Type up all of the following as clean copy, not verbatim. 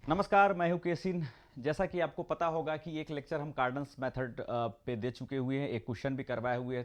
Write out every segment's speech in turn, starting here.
नमस्कार, मैं हूं केसिन। जैसा कि आपको पता होगा कि एक लेक्चर हम कार्डन्स मेथड पे दे चुके हुए हैं, एक क्वेश्चन भी करवाए हुए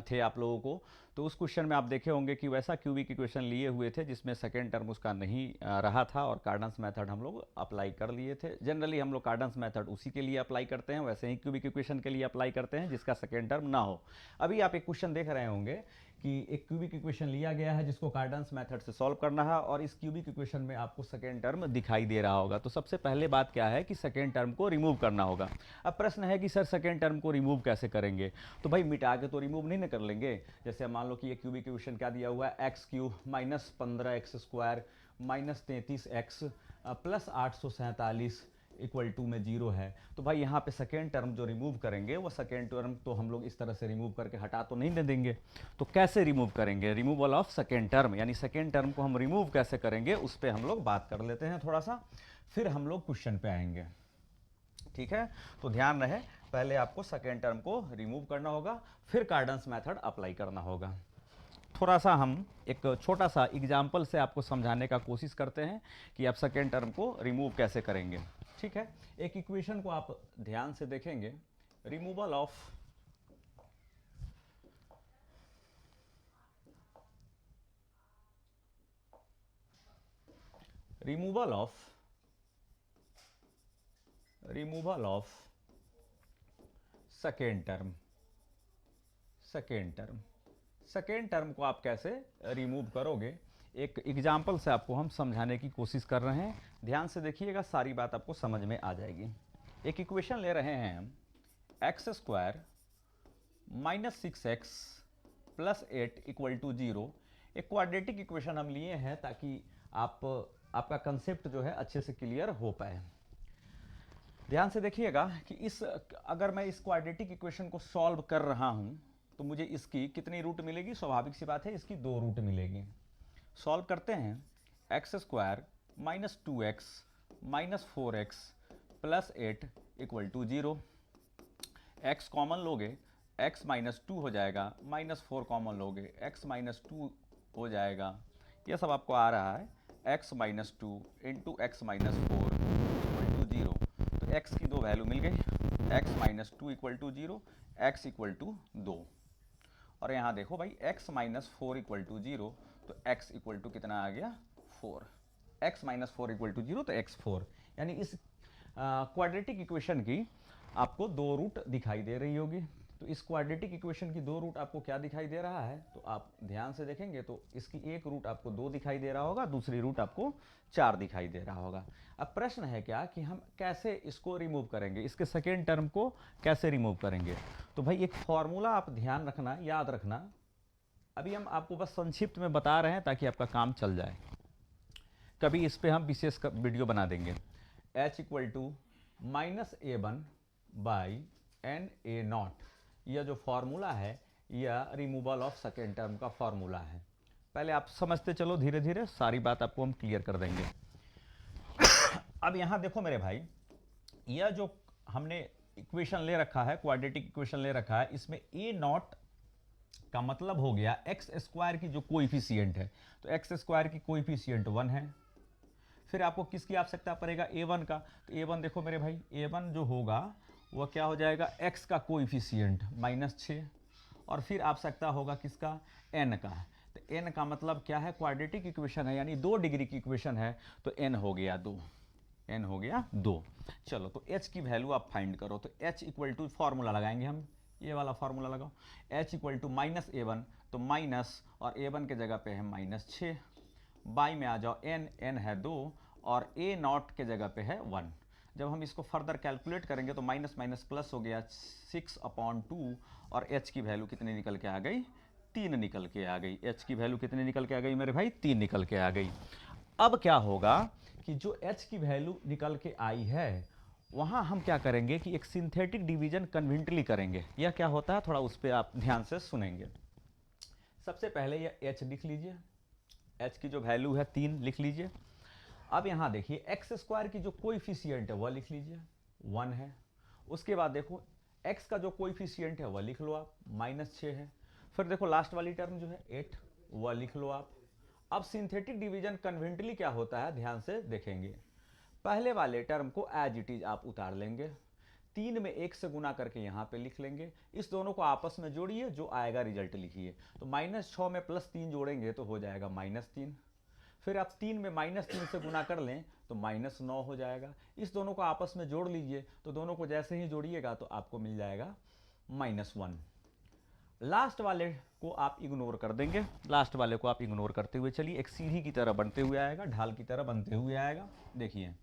थे आप लोगों को। तो उस क्वेश्चन में आप देखे होंगे कि वैसा क्यूबिक इक्वेशन लिए हुए थे जिसमें सेकेंड टर्म उसका नहीं रहा था और कार्डन्स मेथड हम लोग अप्लाई कर लिए थे। जनरली हम लोग कार्डन्स मेथड उसी के लिए अप्लाई करते हैं, वैसे ही क्यूबिक इक्वेशन के लिए अप्लाई करते हैं जिसका सेकेंड टर्म ना हो। अभी आप एक क्वेश्चन देख रहे होंगे कि एक क्यूबिक इक्वेशन लिया गया है जिसको कार्डन्स मेथड से सॉल्व करना है और इस क्यूबिक इक्वेशन में आपको सेकेंड टर्म दिखाई दे रहा होगा। तो सबसे पहले बात क्या है कि सेकेंड टर्म को रिमूव करना होगा। अब प्रश्न है कि सर सेकेंड टर्म को रिमूव कैसे करेंगे? तो भाई मिटा के तो रिमूव नहीं ना कर लेंगे। जैसे मान लो कि ये क्यूबिक इक्वेशन क्या दिया हुआ है, x cube minus 15x² minus 33x plus 847 equal to में जीरो है। तो भाई यहाँ पे सेकेंड टर्म जो रिमूव करेंगे वो सेकेंड टर्म तो हम लोग इस तरह से रिमूव करके हटा तो नहीं दे देंगे। तो कैसे रिमूव करेंगे? रिमूवल ऑफ सेकेंड टर्म, यानी सेकेंड टर्म को हम रिमूव कैसे करेंगे उस पर हम लोग बात कर लेते हैं थोड़ा सा, फिर हम लोग क्वेश्चन पे आएंगे। ठीक है, तो ध्यान रहे, पहले आपको सेकेंड टर्म को रिमूव करना होगा, फिर कार्डन्स मेथड अप्लाई करना होगा। थोड़ा सा हम एक छोटा सा एग्जाम्पल से आपको समझाने का कोशिश करते हैं कि आप सेकेंड टर्म को रिमूव कैसे करेंगे। ठीक है, एक इक्वेशन को आप ध्यान से देखेंगे। Removal of removal of removal of second term second term second term को आप कैसे रिमूव करोगे, एक एग्जाम्पल से आपको हम समझाने की कोशिश कर रहे हैं। ध्यान से देखिएगा, सारी बात आपको समझ में आ जाएगी। एक इक्वेशन ले रहे हैं हम, x² minus 6x plus 8 equal to 0। एक क्वाड्रेटिक इक्वेशन हम लिए हैं ताकि आपका कंसेप्ट जो है अच्छे से क्लियर हो पाए। ध्यान से देखिएगा कि अगर मैं इस क्वाड्रेटिक इक्वेशन को सॉल्व कर रहा हूं तो मुझे इसकी कितनी रूट मिलेगी? स्वाभाविक सी बात है, इसकी 2 रूट मिलेगी। सॉल्व करते हैं, x² minus 2x minus 4x plus 8 equal to 0। x common लोगे, x माइनस 2 हो जाएगा, माइनस 4 कॉमन लोगे, x माइनस 2 हो जाएगा। ये सब आपको आ रहा है, x minus 2 into x minus 4 equal to 0। तो x की 2 वैल्यू मिल गई, x minus 2 equal to 0, x equal to 2। और यहाँ देखो भाई, x माइनस 4 इक्वल टू 0, तो x इक्वल टू कितना आ गया? 4। x माइनस 4 इक्वल टू 0 तो x 4। यानी इस क्वाड्रेटिक इक्वेशन की आपको 2 रूट दिखाई दे रही होगी। तो इस क्वाड्रेटिक इक्वेशन की 2 रूट आपको क्या दिखाई दे रहा है? तो आप ध्यान से देखेंगे तो इसकी एक रूट आपको 2 दिखाई दे रहा होगा, दूसरी रूट आपको 4 दिखाई दे रहा होगा। अब प्रश्न है क्या कि हम कैसे इसको रिमूव करेंगे, इसके सेकेंड टर्म को कैसे रिमूव करेंगे? तो भाई एक फॉर्मूला आप ध्यान रखना, याद रखना। अभी हम आपको बस संक्षिप्त में बता रहे हैं ताकि आपका काम चल जाए, कभी इस पर हम विशेष वीडियो बना देंगे। h equal to minus A1 by NA0, यह जो फॉर्मूला है यह रिमूवल ऑफ सेकेंड टर्म का फॉर्मूला है। पहले आप समझते चलो, धीरे धीरे सारी बात आपको हम क्लियर कर देंगे। अब यहां देखो मेरे भाई, यह जो हमने इक्वेशन ले रखा है, क्वाड्रेटिक इक्वेशन ले रखा है, इसमें A0 का मतलब हो गया x² की जो कोएफिशिएंट है। तो x² की कोएफिशिएंट 1 है। फिर आपको किसकी आवश्यकता पड़ेगा? A1 का। तो A1 देखो मेरे भाई, A1 जो होगा वह क्या हो जाएगा? x का कोएफिशिएंट -6। और फिर आवश्यकता होगा किसका? n का। तो n का मतलब क्या है? क्वाड्रेटिक इक्वेशन है, यानी 2 डिग्री की इक्वेशन है, तो n हो गया 2। n हो गया 2। चलो, तो h की वैल्यू आप फाइंड करो। तो h इक्वल टू फॉर्मूला लगाएंगे हम, ये वाला फॉर्मूला लगाओ। h equal to minus A1, तो माइनस और A1 के जगह पे है -6, बाई में आ जाओ, n है 2 और A0 के जगह पे है 1। जब हम इसको फर्दर कैलकुलेट करेंगे तो माइनस माइनस प्लस हो गया 6/2 और h की वैल्यू कितनी निकल के आ गई? 3 निकल के आ गई। h की वैल्यू कितनी निकल के आ गई मेरे भाई? 3 निकल के आ गई। अब क्या होगा कि जो h की वैल्यू निकल के आई है वहाँ हम क्या करेंगे कि एक सिंथेटिक डिवीजन कन्वेंटली करेंगे। यह क्या होता है, थोड़ा उस पर आप ध्यान से सुनेंगे। सबसे पहले यह h लिख लीजिए, h की जो वैल्यू है 3 लिख लीजिए। अब यहाँ देखिए x² की जो कोएफिशिएंट है वह लिख लीजिए, 1 है। उसके बाद देखो x का जो कोएफिशिएंट है वह लिख लो आप, -6 है। फिर देखो लास्ट वाली टर्म जो है 8, वह लिख लो आप। अब सिंथेटिक डिवीजन कन्वेंटली क्या होता है, ध्यान से देखेंगे। पहले वाले टर्म को एज इट इज आप उतार लेंगे, 3 में 1 से गुना करके यहाँ पे लिख लेंगे, इस दोनों को आपस में जोड़िए, जो आएगा रिजल्ट लिखिए। तो -6 में +3 जोड़ेंगे तो हो जाएगा -3, फिर आप 3 में -3 से गुना कर लें तो -9 हो जाएगा, इस दोनों को आपस में जोड़ लीजिए, तो दोनों को जैसे ही जोड़िएगा तो आपको मिल जाएगा -1। लास्ट वाले को आप इग्नोर कर देंगे, लास्ट वाले को आप इग्नोर करते हुए चलिए, एक सीढ़ी की तरह बनते हुए आएगा, ढाल की तरह बनते हुए आएगा। देखिए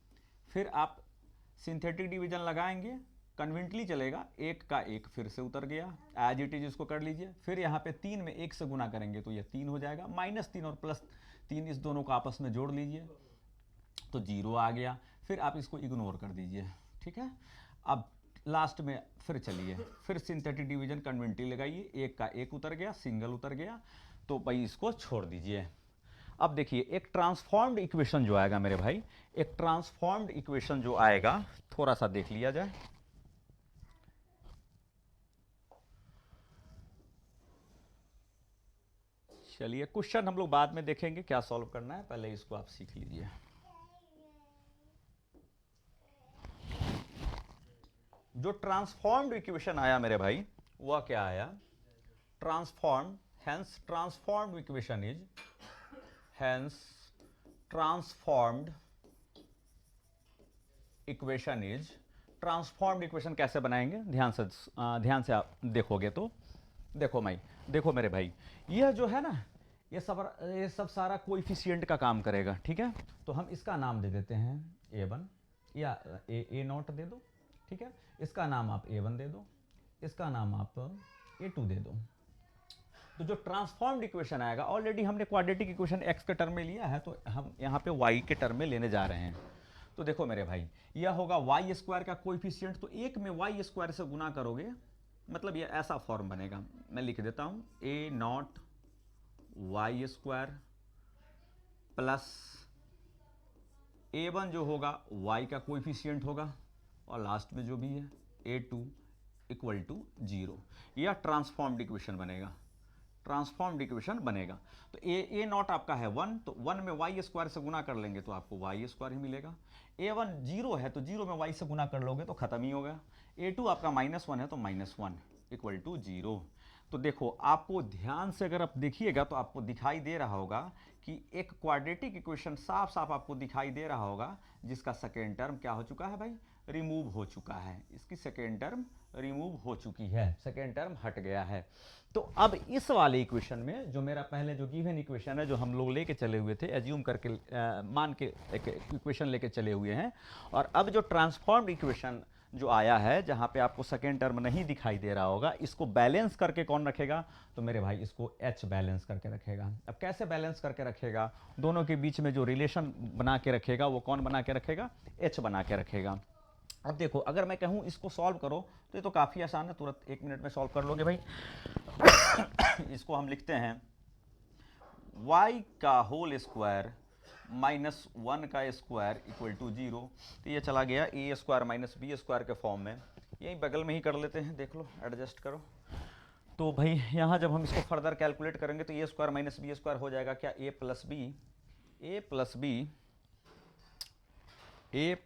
फिर आप सिंथेटिक डिवीजन लगाएंगे, कन्वेंटली चलेगा, 1 का 1 फिर से उतर गया, एज इट इज इसको कर लीजिए। फिर यहाँ पे 3 में 1 से गुना करेंगे तो ये 3 हो जाएगा, -3 और +3 इस दोनों को आपस में जोड़ लीजिए तो 0 आ गया। फिर आप इसको इग्नोर कर दीजिए, ठीक है। अब लास्ट में फिर चलिए, फिर सिंथेटिक डिवीजन कन्वेंटली लगाइए, 1 का 1 उतर गया, सिंगल उतर गया, तो भाई इसको छोड़ दीजिए। अब देखिए एक ट्रांसफॉर्म्ड इक्वेशन जो आएगा मेरे भाई, एक ट्रांसफॉर्म्ड इक्वेशन जो आएगा, थोड़ा सा देख लिया जाए। चलिए क्वेश्चन हम लोग बाद में देखेंगे क्या सॉल्व करना है, पहले इसको आप सीख लीजिए। जो ट्रांसफॉर्म्ड इक्वेशन आया मेरे भाई, वह क्या आया, transformed, hence transformed equation is, hence transformed equation is, transformed equation कैसे बनाएंगे, ध्यान से आप देखोगे तो देखो भाई, देखो मेरे भाई, यह जो है ना, ये सब सारा कोएफिशिएंट का काम करेगा, ठीक है। तो हम इसका नाम दे देते हैं A1 या A0 दे दो, ठीक है। इसका नाम आप A1 दे दो, इसका नाम आप A2 दे दो। तो जो ट्रांसफॉर्म्ड इक्वेशन आएगा, ऑलरेडी हमने क्वाड्रेटिक इक्वेशन x के टर्म में लिया है, तो हम यहाँ पे y के टर्म में लेने जा रहे हैं। तो देखो मेरे भाई, यह होगा y² का कोएफिशिएंट, तो 1 में y² से गुना करोगे, मतलब ये ऐसा फॉर्म बनेगा, मैं लिख देता हूँ, A0 y² प्लस A1 जो होगा y का कोएफिशिएंट होगा, और लास्ट में जो भी है A2 इक्वल टू 0। यह ट्रांसफॉर्म्ड इक्वेशन बनेगा, ट्रांसफॉर्म्ड इक्वेशन बनेगा। तो A0 आपका है 1, तो 1 में y² से गुना कर लेंगे तो आपको y² ही मिलेगा। A1 0 है, तो 0 में y से गुना कर लोगे तो खत्म ही हो गया। A2 आपका -1 है, तो -1 इक्वल टू 0। तो देखो आपको ध्यान से अगर आप देखिएगा तो आपको दिखाई दे रहा होगा कि एक क्वाड्रेटिक इक्वेशन साफ साफ आपको दिखाई दे रहा होगा, जिसका सेकेंड टर्म क्या हो चुका है भाई, रिमूव हो चुका है, इसकी सेकेंड टर्म रिमूव हो चुकी है, सेकेंड टर्म हट गया है। तो अब इस वाले इक्वेशन में जो मेरा पहले जो गिवन इक्वेशन है, जो हम लोग लेके चले हुए थे, एज्यूम करके मान के एक इक्वेशन लेके चले हुए हैं, और अब जो ट्रांसफॉर्म्ड इक्वेशन जो आया है, जहाँ पे आपको सेकेंड टर्म नहीं दिखाई दे रहा होगा, इसको बैलेंस करके कौन रखेगा, तो मेरे भाई इसको H बैलेंस करके रखेगा। अब कैसे बैलेंस करके रखेगा, दोनों के बीच में जो रिलेशन बना के रखेगा वो कौन बना के रखेगा, H बना के रखेगा। अब देखो अगर मैं कहूँ इसको सॉल्व करो तो ये तो काफ़ी आसान है, तुरंत 1 मिनट में सॉल्व कर लोगे भाई। इसको हम लिखते हैं y का होल स्क्वायर -1 का स्क्वायर इक्वल टू 0। तो ये चला गया a² - b² के फॉर्म में, यही बगल में ही कर लेते हैं, देख लो एडजस्ट करो। तो भाई यहाँ जब हम इसको फर्दर कैलकुलेट करेंगे तो a² - b² हो जाएगा क्या, a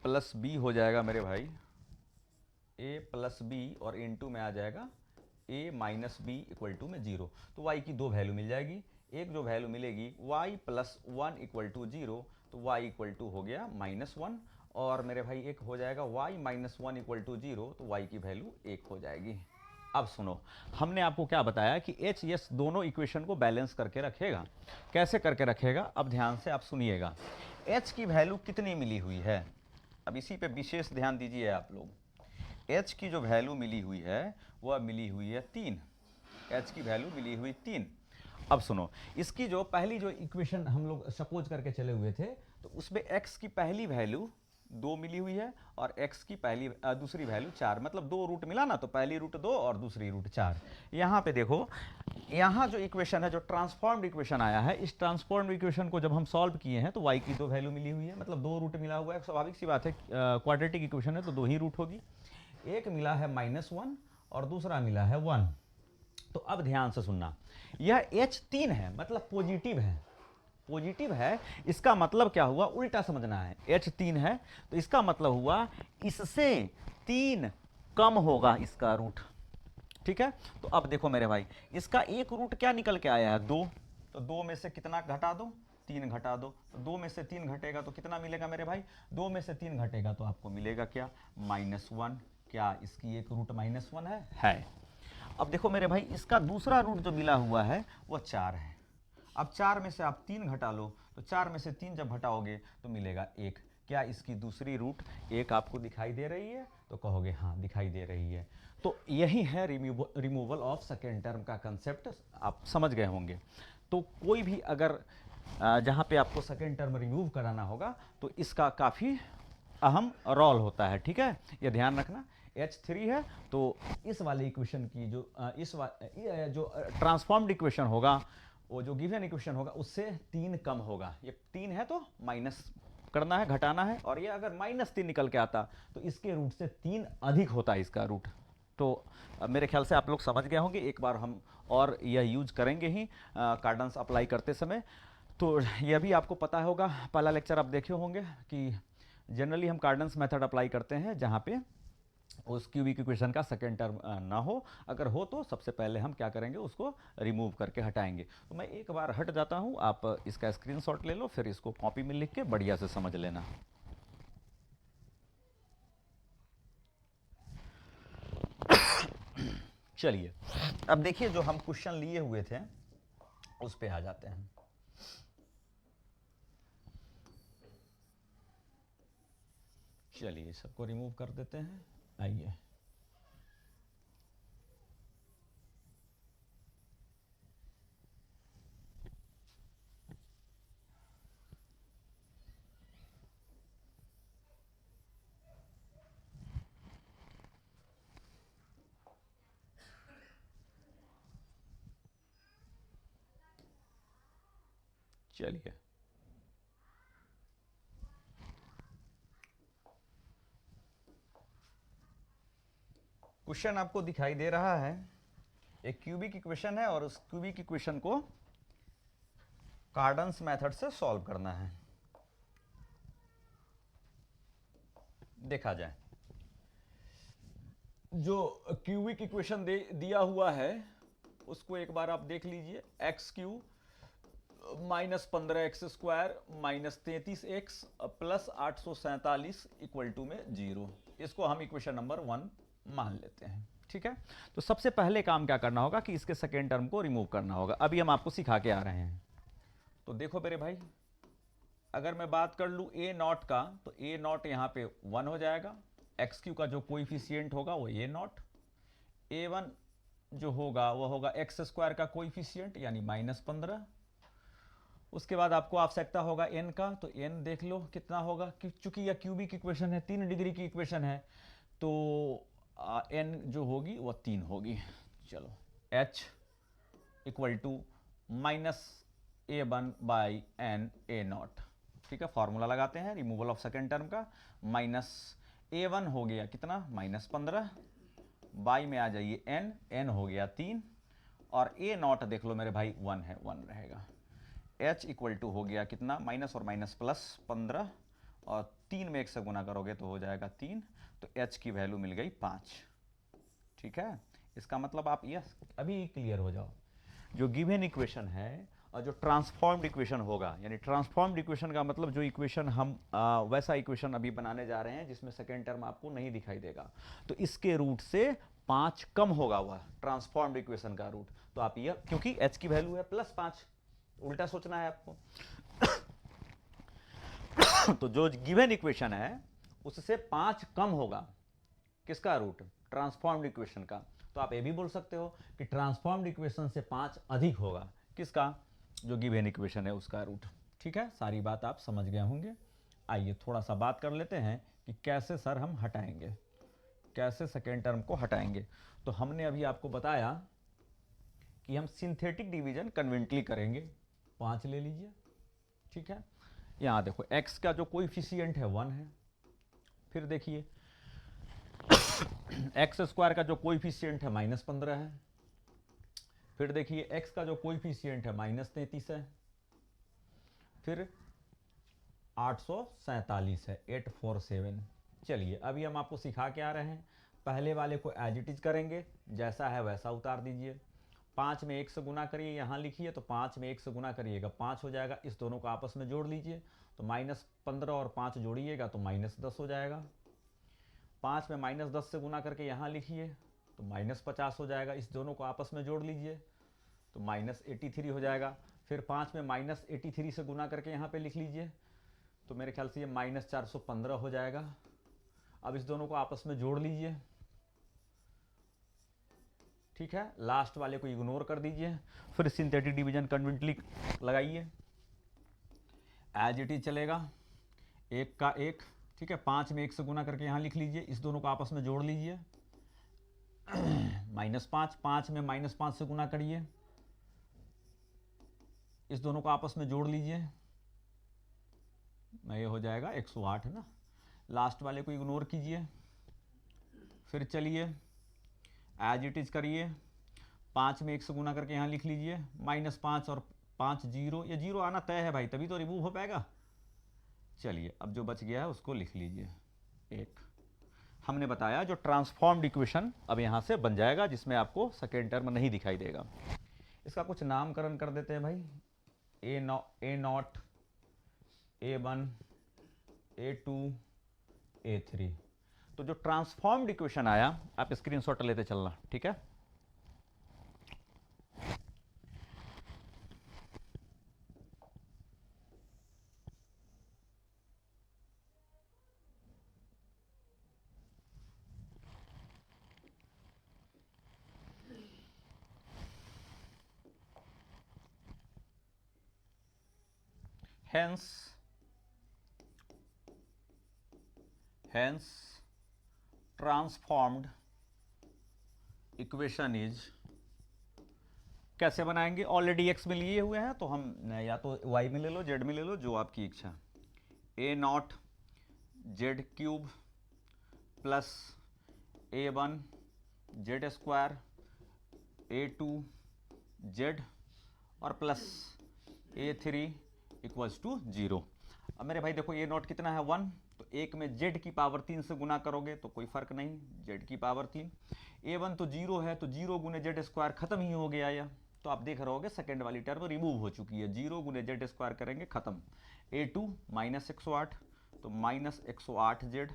प्लस बी हो जाएगा मेरे भाई, a प्लस बी, और इनटू में आ जाएगा a minus b equal to में 0। तो y की 2 वैल्यू मिल जाएगी, एक जो वैल्यू मिलेगी y प्लस 1 इक्वल टू 0, तो y इक्वल टू हो गया -1, और मेरे भाई एक हो जाएगा y - 1 इक्वल टू 0, तो y की वैल्यू 1 हो जाएगी। अब सुनो, हमने आपको क्या बताया कि H S दोनों इक्वेशन को बैलेंस करके रखेगा। कैसे करके रखेगा, अब ध्यान से आप सुनिएगा। H की वैल्यू कितनी मिली हुई है, अब इसी पे विशेष ध्यान दीजिए आप लोग। H की जो वैल्यू मिली हुई है वह मिली हुई है 3, H की वैल्यू मिली हुई 3। अब सुनो, इसकी जो पहली जो इक्वेशन हम लोग सपोज करके चले हुए थे, तो उसमें x की पहली वैल्यू 2 मिली हुई है, और x की दूसरी वैल्यू 4, मतलब 2 रूट मिला ना, तो पहली रूट 2 और दूसरी रूट 4। यहाँ पे देखो, यहाँ जो इक्वेशन है, जो ट्रांसफॉर्म्ड इक्वेशन आया है, इस ट्रांसफॉर्म्ड इक्वेशन को जब हम सॉल्व किए हैं तो y की 2 वैल्यू मिली हुई है, मतलब 2 रूट मिला हुआ है। स्वाभाविक सी बात है, क्वाड्रेटिक इक्वेशन है तो 2 ही रूट होगी। एक मिला है -1 और दूसरा मिला है 1। तो अब ध्यान से सुनना, यह H 3 है, मतलब पॉजिटिव है, पॉजिटिव है, इसका मतलब क्या हुआ, उल्टा समझना है। h 3 है तो इसका मतलब हुआ इससे 3 कम होगा इसका रूट, ठीक है। तो अब देखो मेरे भाई, इसका एक रूट क्या निकल के आया है, 2, तो 2 में से कितना घटा दो, 3 घटा दो, तो 2 में से 3 घटेगा तो कितना मिलेगा मेरे भाई, 2 में से 3 घटेगा तो आपको मिलेगा क्या, -1। क्या इसकी एक रूट -1 है। अब देखो मेरे भाई, इसका दूसरा रूट जो मिला हुआ है वो 4 है। अब 4 में से आप 3 घटा लो, तो 4 में से 3 जब घटाओगे तो मिलेगा 1। क्या इसकी दूसरी रूट 1 आपको दिखाई दे रही है, तो कहोगे हाँ दिखाई दे रही है। तो यही है रिमूवल ऑफ सेकेंड टर्म का कंसेप्ट, आप समझ गए होंगे। तो कोई भी अगर जहाँ पे आपको सेकेंड टर्म रिमूव कराना होगा तो इसका काफ़ी अहम रोल होता है, ठीक है, ये ध्यान रखना। H3 है तो इस वाली इक्वेशन की जो ट्रांसफॉर्म्ड इक्वेशन होगा, वो जो गिवन इक्वेशन होगा उससे 3 कम होगा। ये 3 है तो माइनस करना है, घटाना है, और ये अगर -3 निकल के आता तो इसके रूट से 3 अधिक होता है इसका रूट। तो मेरे ख्याल से आप लोग समझ गए होंगे, एक बार हम और यह यूज करेंगे ही कार्डन्स अप्लाई करते समय। तो यह भी आपको पता होगा, पहला लेक्चर आप देखे होंगे कि जनरली हम कार्डन्स मेथड अप्लाई करते हैं जहाँ पे उस क्यूबिक इक्वेशन का सेकेंड टर्म ना हो, अगर हो तो सबसे पहले हम क्या करेंगे, उसको रिमूव करके हटाएंगे। तो मैं एक बार हट जाता हूँ, आप इसका स्क्रीनशॉट ले लो, फिर इसको कॉपी में लिख के बढ़िया से समझ लेना। चलिए अब देखिए, जो हम क्वेश्चन लिए हुए थे उस पे आ जाते हैं। चलिए सबको रिमूव कर देते हैं, आइए। चलिए क्वेश्चन आपको दिखाई दे रहा है, एक क्यूबिक इक्वेशन है और उस क्यूबिक इक्वेशन को कार्डन्स मेथड से सॉल्व करना है। देखा जाए, जो क्यूबिक इक्वेशन दिया हुआ है उसको एक बार आप देख लीजिए। x³ -15x² -33x + 847 equal to में 0। इसको हम इक्वेशन नंबर 1 मान लेते हैं, ठीक है। तो सबसे पहले काम क्या करना होगा कि इसके सेकेंड टर्म को रिमूव करना होगा, अभी हम आपको सिखा के आ रहे हैं। तो देखो मेरे भाई, अगर मैं बात कर लूँ a0 का, तो a0 यहाँ पे 1 हो जाएगा, x³ का जो कोइफिशिएंट होगा वो a0, a1 जो होगा वो होगा x² का कोइफिशिएंट यानी -15। उसके बाद आपको आवश्यकता होगा n का, तो n देख लो कितना होगा, चूंकि यह क्यूबिक इक्वेशन है, 3 डिग्री की इक्वेशन है, तो n जो होगी वो 3 होगी। चलो h = -a1/n a0, ठीक है। फॉर्मूला लगाते हैं रिमूवल ऑफ सेकेंड टर्म का। -a1 हो गया कितना, -15, बाई में आ जाइए n हो गया 3, और a0 देख लो मेरे भाई 1 है, 1 रहेगा। h = हो गया कितना, माइनस और माइनस प्लस 15, और 3 में 1 से गुना करोगे तो हो जाएगा 3, तो h की वैल्यू मिल गई 5, ठीक है। इसका मतलब आप ये अभी क्लियर हो जाओ, जो गिवन इक्वेशन है और जो ट्रांसफॉर्म्ड इक्वेशन होगा, यानी ट्रांसफॉर्म्ड इक्वेशन का मतलब जो इक्वेशन हम वैसा इक्वेशन अभी बनाने जा रहे हैं जिसमें सेकेंड टर्म आपको नहीं दिखाई देगा, तो इसके रूट से 5 कम होगा वह ट्रांसफॉर्म्ड इक्वेशन का रूट। तो आप ये, क्योंकि h की वैल्यू है +5, उल्टा सोचना है आपको। तो जो गिवन इक्वेशन है उससे 5 कम होगा किसका रूट, ट्रांसफॉर्म्ड इक्वेशन का। तो आप ये भी बोल सकते हो कि ट्रांसफॉर्म्ड इक्वेशन से 5 अधिक होगा किसका, जो गिवन इक्वेशन है उसका रूट, ठीक है। सारी बात आप समझ गए होंगे। आइए थोड़ा सा बात कर लेते हैं कि कैसे सर हम हटाएंगे, कैसे सेकेंड टर्म को हटाएंगे। तो हमने अभी आपको बताया कि हम सिंथेटिक डिवीजन कन्वेंटली करेंगे, 5 ले लीजिए, ठीक है। यहाँ देखो x का जो कोएफिशिएंट है 1 है, फिर देखिए x² का जो कोएफिशिएंट है -15 है, फिर देखिए x का जो कोएफिशिएंट है -33 है, फिर 847 है, 847। चलिए अभी हम आपको सिखा के आ रहे हैं, पहले वाले को एज इट इज करेंगे, जैसा है वैसा उतार दीजिए। 5 में 1 से गुना करिए, यहाँ लिखिए, तो 5 में 1 से गुना करिएगा 5 हो जाएगा, इस दोनों को आपस में जोड़ लीजिए, तो -15 और 5 जोड़िएगा तो -10 हो जाएगा। 5 में -10 से गुना करके यहाँ लिखिए, तो -50 हो जाएगा, इस दोनों को आपस में जोड़ लीजिए, तो -83 हो जाएगा। फिर 5 में -83 से गुना करके यहाँ पे लिख लीजिए, तो मेरे ख्याल से ये -415 हो जाएगा। अब इस दोनों को आपस में जोड़ लीजिए, ठीक है, लास्ट वाले को इग्नोर कर दीजिए। फिर सिंथेटिक डिवीजन कन्वेंटली लगाइए, एज इट इज चलेगा, 1 का 1, ठीक है। 5 में 1 से गुना करके यहाँ लिख लीजिए, इस दोनों को आपस में जोड़ लीजिए, -5, 5 में -5 से गुना करिए, इस दोनों को आपस में जोड़ लीजिए, ये हो जाएगा 108 है ना। लास्ट वाले को इग्नोर कीजिए, फिर चलिए एज इट इज करिए, 5 में 1 से गुना करके यहाँ लिख लीजिए, -5 और 5 जीरो, ये जीरो आना तय है भाई, तभी तो रिमूव हो पाएगा। चलिए अब जो बच गया है उसको लिख लीजिए 1। हमने बताया जो ट्रांसफॉर्म्ड इक्वेशन अब यहाँ से बन जाएगा, जिसमें आपको सेकेंड टर्म नहीं दिखाई देगा। इसका कुछ नामकरण कर देते हैं भाई, A0, A1, A2, A3। तो जो ट्रांसफॉर्म्ड इक्वेशन आया, आप स्क्रीनशॉट लेते चलना, ठीक है। hence transformed equation is, कैसे बनाएंगे, ऑलरेडी x में लिए हुए हैं, तो हम या तो y में ले लो, z में ले लो, जो आपकी इच्छा। A0 z cube plus A1 z square, A2 z और प्लस A3 इक्वल्स टू 0। अब मेरे भाई देखो A0 कितना है 1, तो 1 में z की पावर 3 से गुना करोगे तो कोई फर्क नहीं, z की पावर 3। A1 तो 0 है, तो 0 गुने z स्क्वायर खत्म ही हो गया यह, तो आप देख रहे होगे सेकेंड वाली टर्म रिमूव हो चुकी है, 0 गुने z स्क्वायर करेंगे खत्म। A2 -108, तो -108z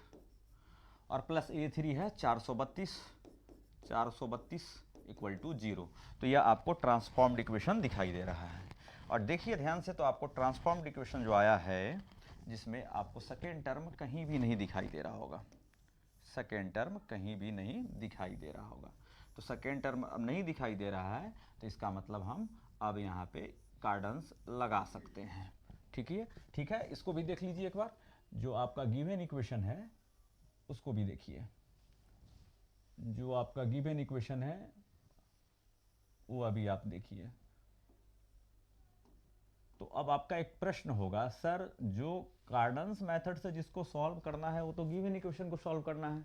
और प्लस A3 है 432 इक्वल टू 0। तो यह आपको ट्रांसफॉर्म्ड इक्वेशन दिखाई दे रहा है। और देखिए ध्यान से, तो आपको ट्रांसफॉर्म्ड इक्वेशन जो आया है, जिसमें आपको सेकेंड टर्म कहीं भी नहीं दिखाई दे रहा होगा, सेकेंड टर्म कहीं भी नहीं दिखाई दे रहा होगा। तो सेकेंड टर्म अब नहीं दिखाई दे रहा है, तो इसका मतलब हम अब यहाँ पे कार्डन्स लगा सकते हैं, ठीक है। इसको भी देख लीजिए एक बार, जो आपका गिवन इक्वेशन है उसको भी देखिए, जो आपका गिवन इक्वेशन है वो अभी आप देखिए। तो अब आपका एक प्रश्न होगा, सर जो कार्डन्स मेथड से जिसको सॉल्व करना है वो तो गिवन इक्वेशन को सॉल्व करना है,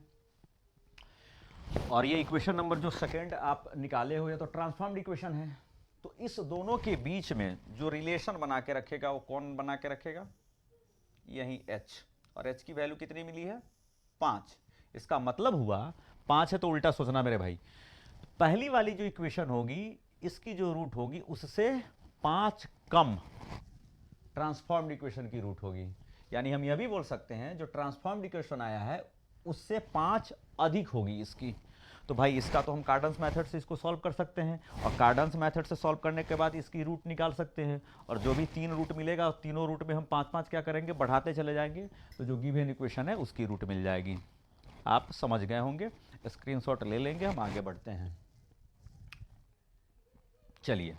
और ये इक्वेशन नंबर जो सेकेंड आप निकाले हुए तो ट्रांसफॉर्म्ड इक्वेशन है। तो इस दोनों के बीच में जो रिलेशन बना के रखेगा वो कौन बना के रखेगा, यही h, और h की वैल्यू कितनी मिली है 5। इसका मतलब हुआ 5 है, तो उल्टा सोचना मेरे भाई, पहली वाली जो इक्वेशन होगी इसकी जो रूट होगी उससे 5 कम ट्रांसफॉर्म्ड इक्वेशन की रूट होगी। यानी हम यह भी बोल सकते हैं जो ट्रांसफॉर्म्ड इक्वेशन आया है उससे 5 अधिक होगी इसकी। तो भाई इसका तो हम कार्डन्स मेथड से इसको सॉल्व कर सकते हैं, और कार्डन्स मेथड से सॉल्व करने के बाद इसकी रूट निकाल सकते हैं, और जो भी 3 रूट मिलेगा उस तीनों रूट में हम 5-5 क्या करेंगे, बढ़ाते चले जाएंगे, तो जो गिवन इक्वेशन है उसकी रूट मिल जाएगी। आप समझ गए होंगे, स्क्रीनशॉट ले लेंगे, हम आगे बढ़ते हैं। चलिए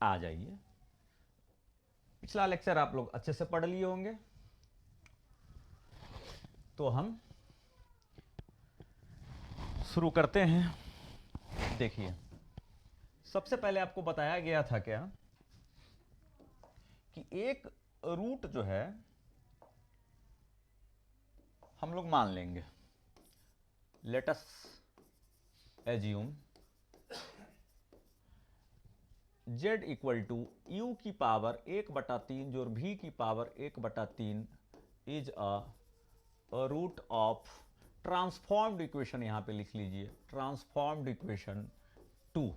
आ जाइए, पिछला लेक्चर आप लोग अच्छे से पढ़ लिए होंगे, तो हम शुरू करते हैं। देखिए सबसे पहले आपको बताया गया था क्या कि एक रूट जो है हम लोग मान लेंगे, let us assume z equal to u की पावर 1/3 जो v की power 1/3 is a root of transformed equation, यहां पे लिख लीजिए ट्रांसफॉर्म्ड इक्वेशन 2।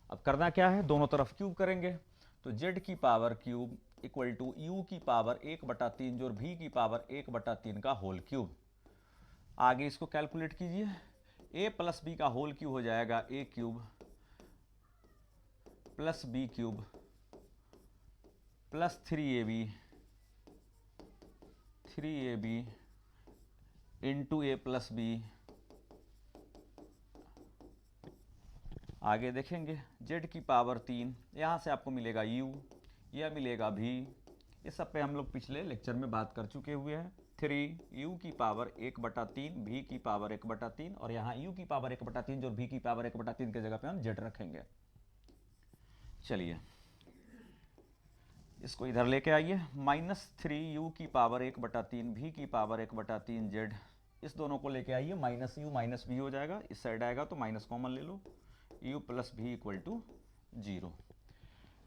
अब करना क्या है, दोनों तरफ क्यूब करेंगे, तो z की power cube equal to u की पावर 1/3 जो v की पावर 1/3 का होल क्यूब। आगे इसको कैलकुलेट कीजिए, a प्लस बी का होल क्यूब हो जाएगा a cube plus b cube plus 3ab into a plus b. आगे देखेंगे z की पावर 3, यहाँ से आपको मिलेगा u, यह मिलेगा v। इस सब पे हम लोग पिछले लेक्चर में बात कर चुके हुए हैं। 3u की पावर 1/3 v की पावर 1/3 और यहाँ u की पावर 1/3 जो v की पावर 1/3 की जगह पे हम z रखेंगे। चलिए इसको इधर लेके आइए, -3u की पावर 1/3 v की पावर 1/3 z, इस दोनों को लेके आइए, -u माइनस v हो जाएगा, इस साइड आएगा तो माइनस कॉमन ले लो, u plus v equal to 0।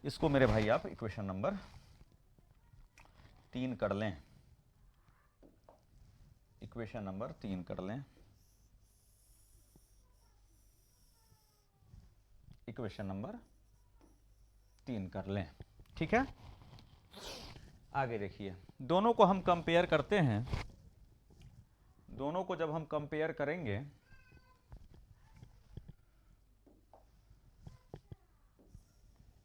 इसको मेरे भाई आप इक्वेशन नंबर 3 कर लें, इक्वेशन नंबर 3 कर लें, इक्वेशन नंबर 3 कर लें, ठीक है। आगे देखिए, दोनों को हम कंपेयर करते हैं, दोनों को जब हम कंपेयर करेंगे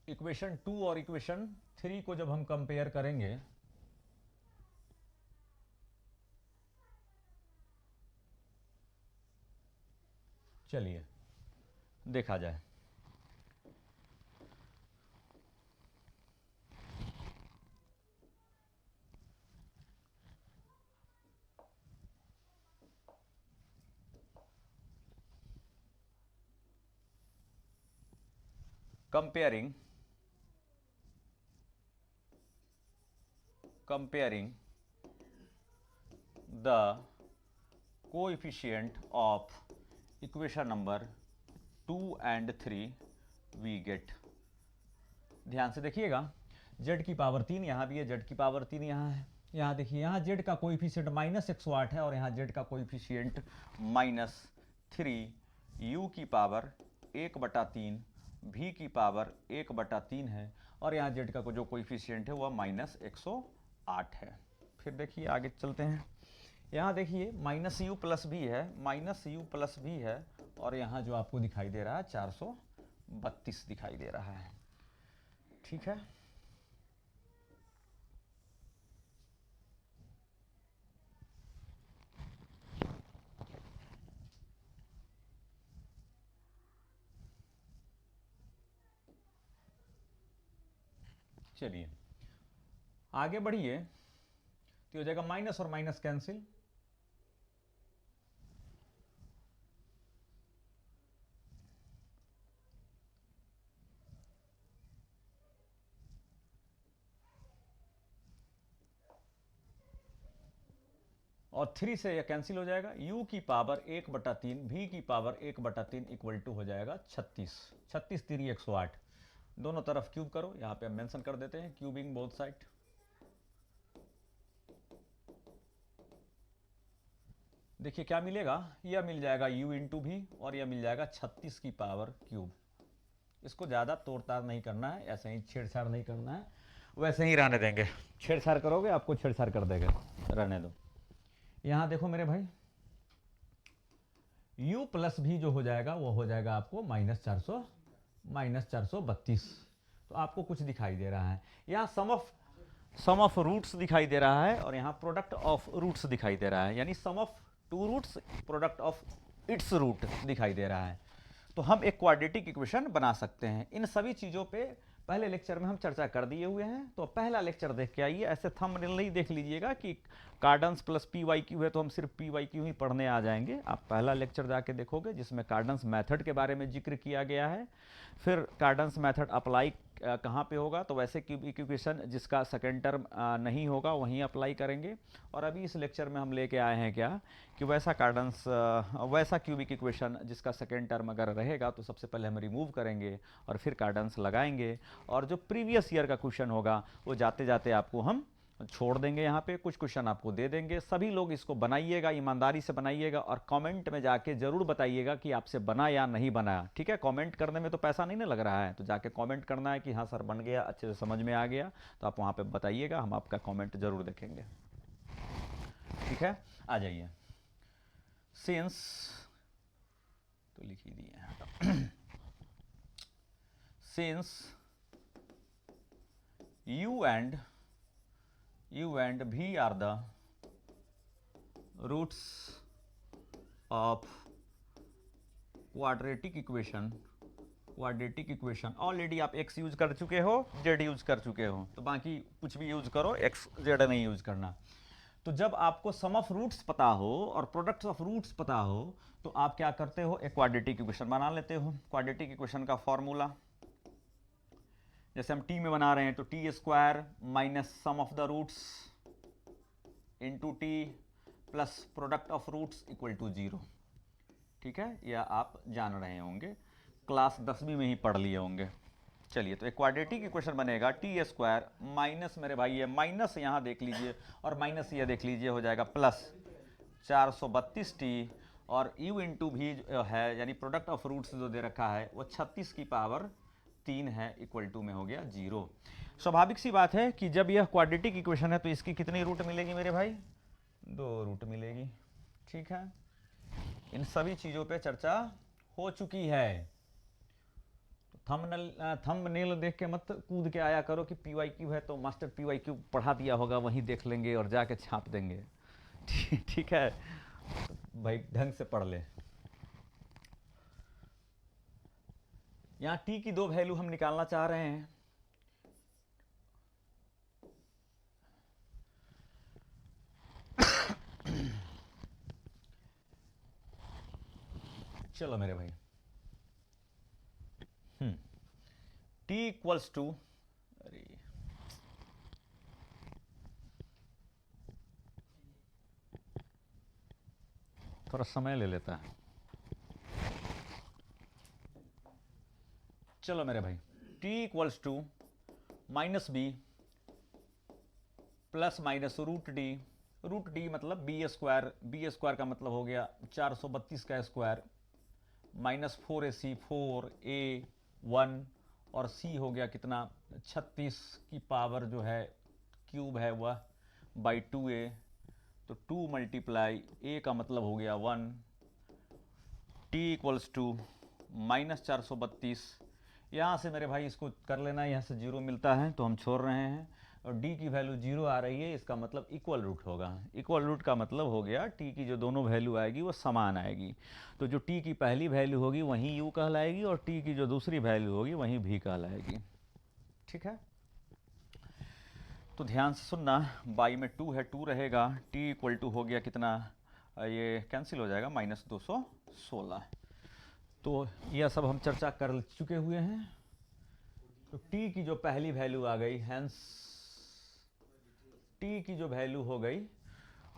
इक्वेशन 2 और इक्वेशन 3 को जब हम कंपेयर करेंगे चलिए देखा जाए। comparing the coefficient of equation number 2 and 3 we get। ध्यान से देखिएगा, z की पावर 3 यहाँ भी है, z की पावर 3 यहाँ है, यहाँ देखिए यहाँ z का कोएफिशिएंट -108 है और यहाँ z का कोएफिशिएंट -3, u की पावर 1/3 v की पावर 1/3 है और यहाँ z का जो कोएफिशिएंट है वह -108 है। फिर देखिए आगे चलते हैं, यहाँ देखिए -u प्लस v है, -u प्लस v है और यहाँ जो आपको दिखाई दे रहा है 432 दिखाई दे रहा है, ठीक है। चलिए आगे बढ़िए, तो हो जाएगा माइनस और माइनस कैंसिल, और 3 से यह कैंसिल हो जाएगा, u की पावर 1/3 v की पावर 1/3 इक्वल टू हो जाएगा 36, 36 3 108। दोनों तरफ क्यूब करो, यहाँ पे हम मेंशन कर देते हैं क्यूबिंग बोथ साइड। देखिए क्या मिलेगा, यह मिल जाएगा u इंटू भी और यह मिल जाएगा 36 की पावर क्यूब। इसको ज़्यादा तोड़ताड़ नहीं करना है, ऐसे ही छेड़छाड़ नहीं करना है, वैसे ही रहने देंगे। छेड़छाड़ करोगे आपको छेड़छाड़ कर देगा, रहने दो। यहाँ देखो मेरे भाई, u प्लस भी जो हो जाएगा वो हो जाएगा आपको -432। तो आपको कुछ दिखाई दे रहा है, यहाँ सम ऑफ रूट्स दिखाई दे रहा है और यहाँ प्रोडक्ट ऑफ रूट्स दिखाई दे रहा है, यानी sum of two roots product of its root दिखाई दे रहा है। तो हम एक क्वाड्रेटिक इक्वेशन बना सकते हैं। इन सभी चीज़ों पे पहले लेक्चर में हम चर्चा कर दिए हुए हैं, तो पहला लेक्चर देख के आइए। ऐसे थंबनेल नहीं देख लीजिएगा कि कार्डन्स प्लस PYQ है तो हम सिर्फ PYQ ही पढ़ने आ जाएंगे। आप पहला लेक्चर जाके देखोगे जिसमें कार्डन्स मेथड के बारे में जिक्र किया गया है, फिर कार्डन्स मेथड अप्लाई कहाँ पे होगा, तो वैसे क्यूबिक इक्वेशन जिसका सेकेंड टर्म नहीं होगा वहीं अप्लाई करेंगे। और अभी इस लेक्चर में हम लेके आए हैं क्या कि वैसा क्यूबिक इक्वेशन जिसका सेकेंड टर्म अगर रहेगा तो सबसे पहले हम रिमूव करेंगे और फिर कार्डन्स लगाएंगे, और जो प्रीवियस ईयर का क्वेश्चन होगा वो जाते जाते आपको हम छोड़ देंगे। यहाँ पे कुछ क्वेश्चन आपको दे देंगे। सभी लोग इसको बनाइएगा, ईमानदारी से बनाइएगा और कमेंट में जाके जरूर बताइएगा कि आपसे बना या नहीं बनाया। ठीक है, कमेंट करने में तो पैसा नहीं ना लग रहा है, तो जाके कमेंट करना है कि हाँ सर बन गया, अच्छे से समझ में आ गया, तो आप वहाँ पे बताइएगा, हम आपका कमेंट जरूर देखेंगे। ठीक है, आ जाइए। सिंस तो लिख ही दिए since u and v are the roots of quadratic equation already आप x यूज कर चुके हो, z यूज कर चुके हो, तो बाकी कुछ भी यूज करो, x z नहीं यूज करना। तो जब आपको सम ऑफ रूट्स पता हो और प्रोडक्ट्स ऑफ रूट्स पता हो तो आप क्या करते हो, एक क्वाड्रेटिक इक्वेशन बना लेते हो। क्वाड्रेटिक इक्वेशन का फॉर्मूला जैसे हम टी में बना रहे हैं तो t square minus sum of the roots into t plus product of roots equal to 0। ठीक है, यह आप जान रहे होंगे, क्लास 10वीं में ही पढ़ लिए होंगे। चलिए, तो एक क्वाड्रेटिक इक्वेशन बनेगा टी स्क्वायर माइनस, मेरे भाई ये माइनस यहाँ देख लीजिए और माइनस ये देख लीजिए, हो जाएगा प्लस 432 टी, और u इंटू भी है यानी प्रोडक्ट ऑफ रूट्स जो दे रखा है वो 36 की पावर 3 है, इक्वल टू में हो गया 0। स्वाभाविक सी बात है कि जब यह क्वाड्रेटिक इक्वेशन है तो इसकी कितनी रूट मिलेगी मेरे भाई, 2 रूट मिलेगी। ठीक है, इन सभी चीज़ों पे चर्चा हो चुकी है। थंबनेल देख के मत कूद के आया करो कि PYQ है तो मास्टर PYQ पढ़ा दिया होगा, वहीं देख लेंगे और जाके छाप देंगे। ठीक है, तो भाई ढंग से पढ़ ले। यहाँ t की 2 वैल्यू हम निकालना चाह रहे हैं। चलो मेरे भाई, t इक्वल्स टू, अरे थोड़ा समय ले लेता है। चलो मेरे भाई, t equals to minus b plus minus root d मतलब बी स्क्वायर का मतलब हो गया 432 का स्क्वायर माइनस 4ac 4a1 और c हो गया कितना 36 की पावर जो है क्यूब है वह बाई 2a, तो 2 मल्टीप्लाई a का मतलब हो गया 1। t इक्वल्स टू माइनस 432, यहाँ से मेरे भाई इसको कर लेना, यहाँ से 0 मिलता है तो हम छोड़ रहे हैं, और d की वैल्यू 0 आ रही है, इसका मतलब इक्वल रूट होगा। इक्वल रूट का मतलब हो गया t की जो दोनों वैल्यू आएगी वो समान आएगी, तो जो t की पहली वैल्यू होगी वहीं u कहलाएगी और t की जो दूसरी वैल्यू होगी वहीं v कहलाएगी। ठीक है, तो ध्यान से सुनना, बाई में 2 है, 2 रहेगा, t इक्वल टू हो गया कितना, ये कैंसिल हो जाएगा माइनस 216। तो यह सब हम चर्चा कर चुके हुए हैं। तो t की जो पहली वैल्यू आ गई, हैंस t की जो वैल्यू हो गई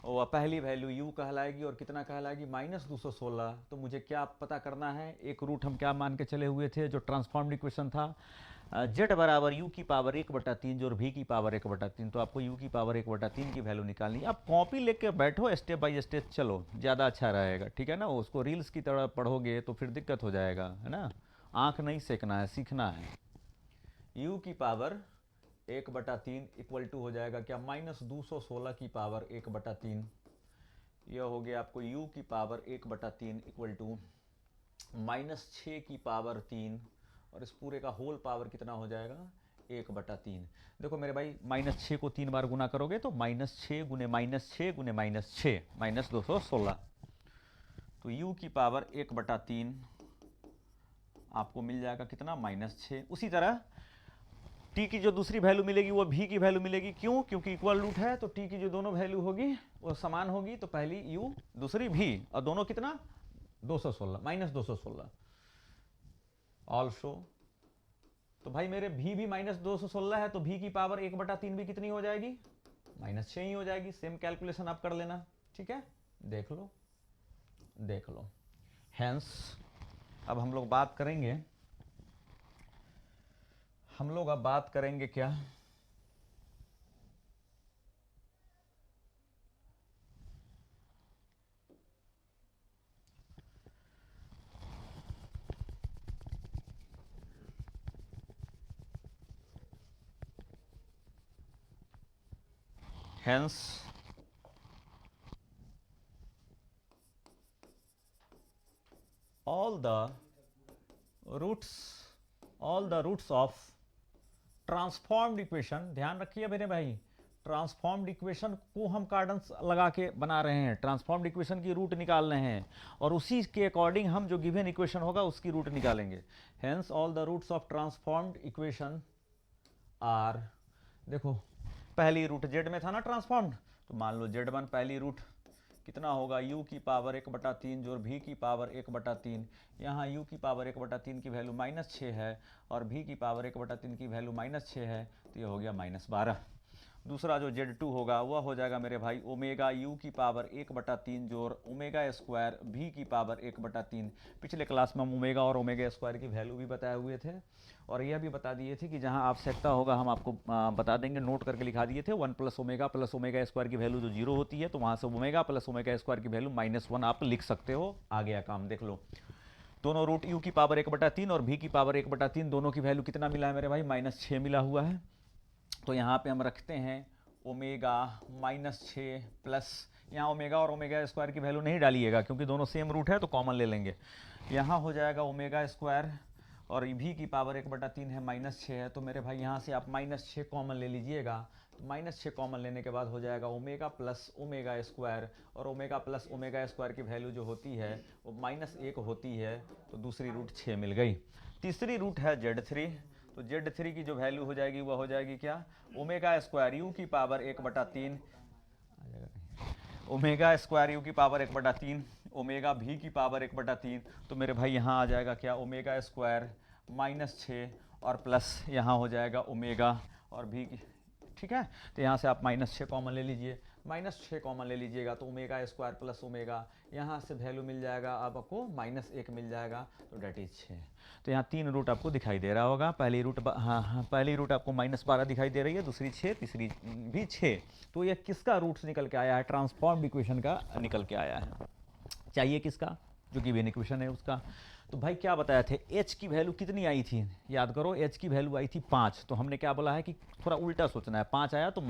वो पहली वैल्यू u कहलाएगी और कितना कहलाएगी माइनस 216। तो मुझे क्या पता करना है, एक रूट हम क्या मान के चले हुए थे जो ट्रांसफॉर्म्ड इक्वेशन था, z बराबर u की पावर 1/3 जो v की पावर 1/3, तो आपको u की पावर 1/3 की वैल्यू निकालनी है। अब कॉपी लेके बैठो, स्टेप बाय स्टेप चलो, ज़्यादा अच्छा रहेगा। ठीक है ना, उसको रील्स की तरह पढ़ोगे तो फिर दिक्कत हो जाएगा, है ना, आँख नहीं सेकना है, सीखना है। u की पावर 1/3 इक्वल टू हो जाएगा क्या, माइनस 216 की पावर 1/3, यह हो गया आपको u की पावर 1/3 इक्वल टू माइनस 6 की पावर 3, और इस पूरे का होल पावर कितना हो जाएगा 1/3। देखो मेरे भाई, माइनस 6 को 3 बार गुना करोगे तो माइनस 6 गुने माइनस 6 गुने माइनस 6 माइनस 216, तो u की पावर 1/3 आपको मिल जाएगा कितना माइनस 6। उसी तरह t की जो दूसरी वैल्यू मिलेगी वो v की वैल्यू मिलेगी, क्यों, क्योंकि इक्वल रूट है, तो t की जो दोनों वैल्यू होगी वो समान होगी, तो पहली u दूसरी v, और दोनों कितना 216 माइनस 216। ऑल्सो तो भाई मेरे भी -216 है, तो भी की पावर 1/3 भी कितनी हो जाएगी? -6 ही हो जाएगी। सेम कैलकुलेशन आप कर लेना, ठीक है, देख लो देख लो। हेंस अब हम लोग बात करेंगे, अब बात करेंगे क्या? Hence all the roots of transformed equation, ध्यान रखिए मेरे भाई, ट्रांसफॉर्म्ड इक्वेशन को हम कार्डन्स लगा के बना रहे हैं, ट्रांसफॉर्म्ड इक्वेशन की रूट निकाल रहे हैं, और उसी के अकॉर्डिंग हम जो गिवन इक्वेशन होगा उसकी रूट निकालेंगे। Hence all the roots of transformed equation are, देखो पहली रूट जेड में था ना ट्रांसफॉर्म्ड, तो मान लो Z1 पहली रूट कितना होगा, u की पावर 1/3 जोड़ v की पावर 1/3। यहाँ u की पावर 1/3 की वैल्यू -6 है और v की पावर 1/3 की वैल्यू -6 है, तो ये हो गया -12। दूसरा जो Z2 होगा वह हो जाएगा मेरे भाई ओमेगा u की पावर 1/3 जोड़ ओमेगा स्क्वायर v की पावर 1/3। पिछले क्लास में हम ओमेगा और ओमेगा स्क्वायर की वैल्यू भी बताए हुए थे, और यह भी बता दिए थे कि जहां आवश्यकता होगा हम आपको बता देंगे, नोट करके लिखा दिए थे। 1 प्लस ओमेगा स्क्वायर की वैल्यू जो 0 होती है, तो वहां से ओमेगा प्लस ओमेगा स्क्वायर की वैल्यू -1 आप लिख सकते हो। आ गया काम, देख लो। दोनों रूट u की पावर 1/3 और v की पावर 1/3 दोनों की वैल्यू कितना मिला है मेरे भाई? -6 मिला हुआ है। तो यहाँ पे हम रखते हैं ओमेगा -6 प्लस, यहाँ ओमेगा और ओमेगा स्क्वायर की वैल्यू नहीं डालिएगा क्योंकि दोनों सेम रूट है, तो कॉमन ले लेंगे। यहाँ हो जाएगा ओमेगा स्क्वायर और भी की पावर 1/3 है, -6 है, तो मेरे भाई यहाँ से आप -6 कॉमन ले लीजिएगा। तो -6 कॉमन लेने के बाद हो जाएगा ओमेगा प्लस ओमेगा स्क्वायर, और ओमेगा प्लस ओमेगा स्क्वायर की वैल्यू जो होती है वो -1 होती है, तो दूसरी रूट 6 मिल गई। तीसरी रूट है Z3, तो Z3 की जो वैल्यू हो जाएगी वह हो जाएगी क्या? ओमेगा स्क्वायर u की पावर 1/3, ओमेगा स्क्वायर u की पावर 1/3, ओमेगा भी की पावर 1/3, तो मेरे भाई यहाँ आ जाएगा क्या? ओमेगा स्क्वायर -6 और प्लस यहाँ हो जाएगा ओमेगा और भी की, ठीक है। तो यहाँ से आप -6 कॉमन ले लीजिए, -6 कॉमन ले लीजिएगा तो ओमेगा स्क्वायर प्लस ओमेगा, यहाँ से वैल्यू मिल जाएगा आपको -1 मिल जाएगा, तो डेट इज 6। तो यहाँ 3 रूट आपको दिखाई दे रहा होगा। पहली रूट हाँ पहली रूट आपको -12 दिखाई दे रही है, दूसरी 6, तीसरी भी 6। तो ये किसका रूट्स निकल के आया है? ट्रांसफॉर्म्ड इक्वेशन का निकल के आया है। चाहिए किसका? जो गिवन इक्वेशन है उसका। तो भाई क्या बताया थे, h की वैल्यू कितनी आई थी? याद करो, h की वैल्यू आई थी 5। तो हमने क्या बोला है कि थोड़ा उल्टा सोचना है, 5 आया तो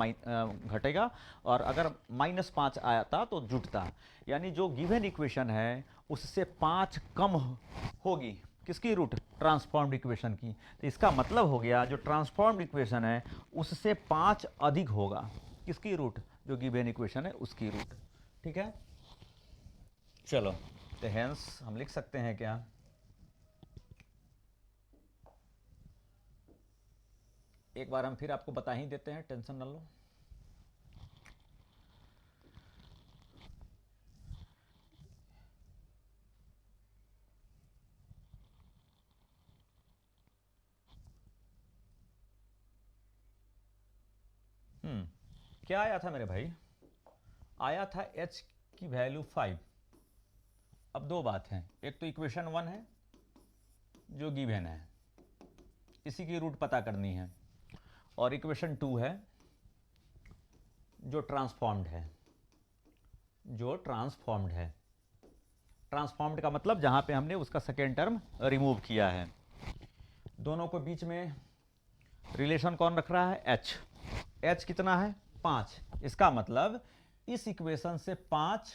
घटेगा, और अगर -5 आया था तो जुटता। यानी जो गिवन इक्वेशन है उससे 5 कम होगी किसकी रूट? ट्रांसफॉर्म्ड इक्वेशन की। तो इसका मतलब हो गया जो ट्रांसफॉर्म्ड इक्वेशन है उससे 5 अधिक होगा किसकी रूट? जो गिवन इक्वेशन है उसकी रूट, ठीक है। चलो, तो हेंस हम लिख सकते हैं क्या? एक बार हम फिर आपको बता ही देते हैं, टेंशन न लो। क्या आया था मेरे भाई? आया था h की वैल्यू 5। अब दो बात है, एक तो इक्वेशन 1 है जो गिवन है, इसी की रूट पता करनी है, और इक्वेशन 2 है जो ट्रांसफॉर्म्ड है, ट्रांसफॉर्म्ड का मतलब जहां पे हमने उसका सेकेंड टर्म रिमूव किया है। दोनों को बीच में रिलेशन कौन रख रहा है? h कितना है? 5। इसका मतलब इस इक्वेशन से 5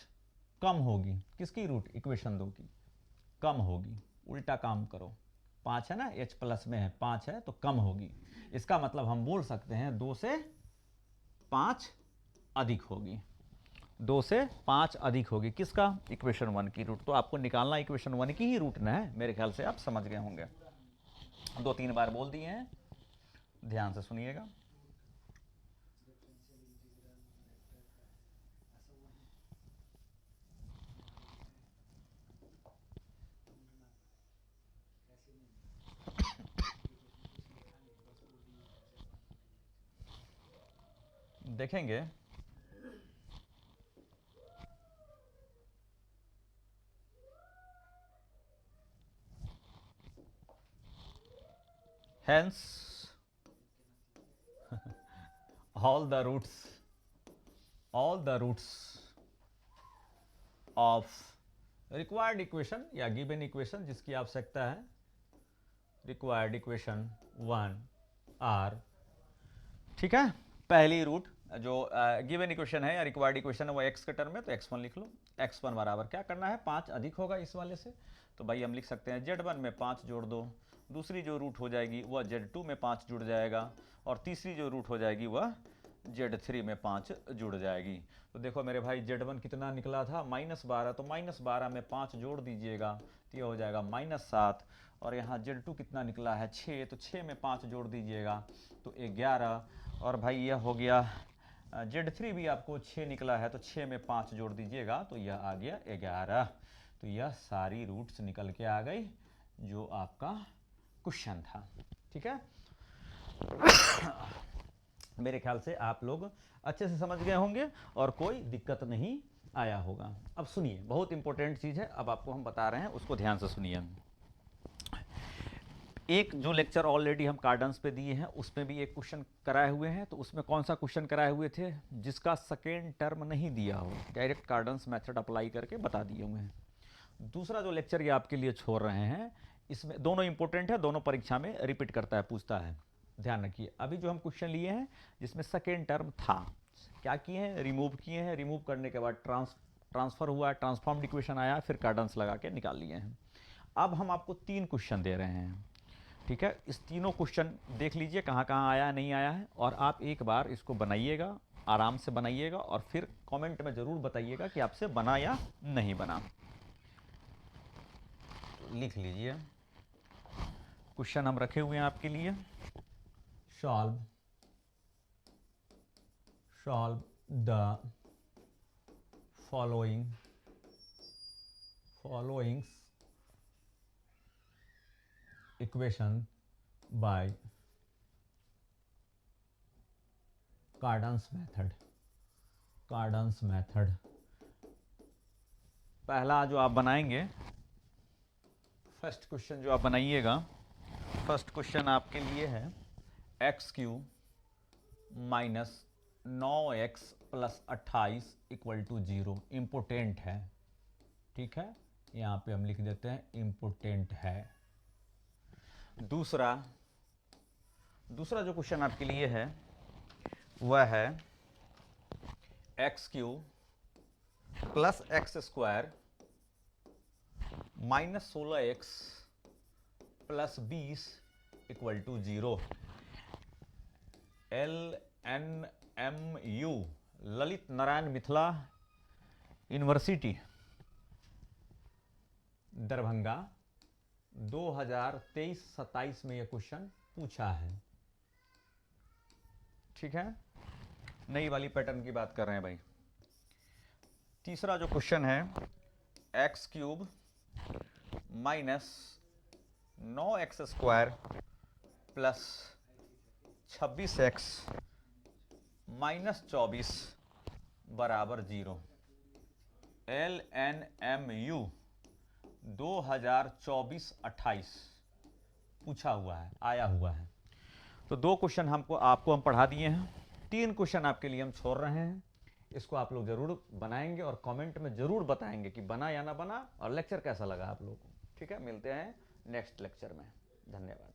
कम होगी किसकी रूट? इक्वेशन 2 की कम होगी। उल्टा काम करो, 5 है ना, h प्लस में है, 5 है तो कम होगी। इसका मतलब हम बोल सकते हैं 2 से 5 अधिक होगी, 2 से 5 अधिक होगी किसका? इक्वेशन 1 की रूट। तो आपको निकालना इक्वेशन 1 की ही रूट ना है, मेरे ख्याल से आप समझ गए होंगे। 2-3 बार बोल दिए हैं, ध्यान से सुनिएगा। देखेंगे hence all the roots of required equation या given equation जिसकी आवश्यकता है, required equation 1 आर, ठीक है। पहली रूट जो गिवन इक्वेशन है या रिक्वायर्ड इक्वेशन है वो x के टर्म में, तो x1 लिख लो। x1 बराबर क्या करना है, 5 अधिक होगा इस वाले से, तो भाई हम लिख सकते हैं z1 में 5 जोड़ दो, दूसरी जो रूट हो जाएगी वह z2 में 5 जुड़ जाएगा, और तीसरी जो रूट हो जाएगी वह z3 में 5 जुड़ जाएगी। तो देखो मेरे भाई z1 कितना निकला था, -12, तो -12 में 5 जोड़ दीजिएगा तो ये हो जाएगा -7, और यहाँ z2 कितना निकला है 6, तो 6 में 5 जोड़ दीजिएगा तो 11, और भाई यह हो गया z3 भी आपको 6 निकला है, तो 6 में 5 जोड़ दीजिएगा तो यह आ गया 11। तो यह सारी रूट्स निकल के आ गई जो आपका क्वेश्चन था, ठीक है। मेरे ख्याल से आप लोग अच्छे से समझ गए होंगे और कोई दिक्कत नहीं आया होगा। अब सुनिए, बहुत इंपॉर्टेंट चीज़ है, अब आपको हम बता रहे हैं, उसको ध्यान से सुनिए। एक जो लेक्चर ऑलरेडी हम कार्डन्स पे दिए हैं उसमें भी एक क्वेश्चन कराए हुए हैं, तो उसमें कौन सा क्वेश्चन कराए हुए थे, जिसका सेकेंड टर्म नहीं दिया हो, डायरेक्ट कार्डन्स मेथड अप्लाई करके बता दिए हुए हैं। दूसरा जो लेक्चर ये आपके लिए छोड़ रहे हैं, इसमें दोनों इंपॉर्टेंट है, दोनों परीक्षा में रिपीट करता है, पूछता है, ध्यान रखिए। अभी जो हम क्वेश्चन लिए हैं जिसमें सेकेंड टर्म था, क्या किए हैं, रिमूव किए हैं, रिमूव करने के बाद ट्रांसफर हुआ, ट्रांसफॉर्म्ड इक्वेशन आया, फिर कार्डन्स लगा के निकाल लिए हैं। अब हम आपको 3 क्वेश्चन दे रहे हैं, ठीक है। इस तीनों क्वेश्चन देख लीजिए कहाँ कहाँ आया नहीं आया है, और आप एक बार इसको बनाइएगा, आराम से बनाइएगा, और फिर कमेंट में ज़रूर बताइएगा कि आपसे बना या नहीं बना। लिख लीजिए, क्वेश्चन हम रखे हुए हैं आपके लिए, solve the following equation by Cardan's method. पहला जो आप बनाएंगे, फर्स्ट क्वेश्चन जो आप बनाइएगा, फर्स्ट क्वेश्चन आपके लिए है x³ minus 9x plus 28 equal to 0। Important है, ठीक है, यहाँ पे हम लिख देते हैं इम्पोर्टेंट है। दूसरा जो क्वेश्चन आपके लिए है वह है x³ plus x² minus 16x plus 20 equal to 0। LNMU Lalit Narayan Mithila university Darbhanga 2023-27 में यह क्वेश्चन पूछा है, ठीक है। नई वाली पैटर्न की बात कर रहे हैं भाई। तीसरा जो क्वेश्चन है x³ minus 9x² plus 26x minus 24 बराबर 0। LNMU 2024-28 पूछा हुआ है, आया हुआ है। तो 2 क्वेश्चन आपको हम पढ़ा दिए हैं, 3 क्वेश्चन आपके लिए हम छोड़ रहे हैं। इसको आप लोग जरूर बनाएंगे और कमेंट में जरूर बताएंगे कि बना या ना बना, और लेक्चर कैसा लगा आप लोगों को, ठीक है। मिलते हैं नेक्स्ट लेक्चर में, धन्यवाद।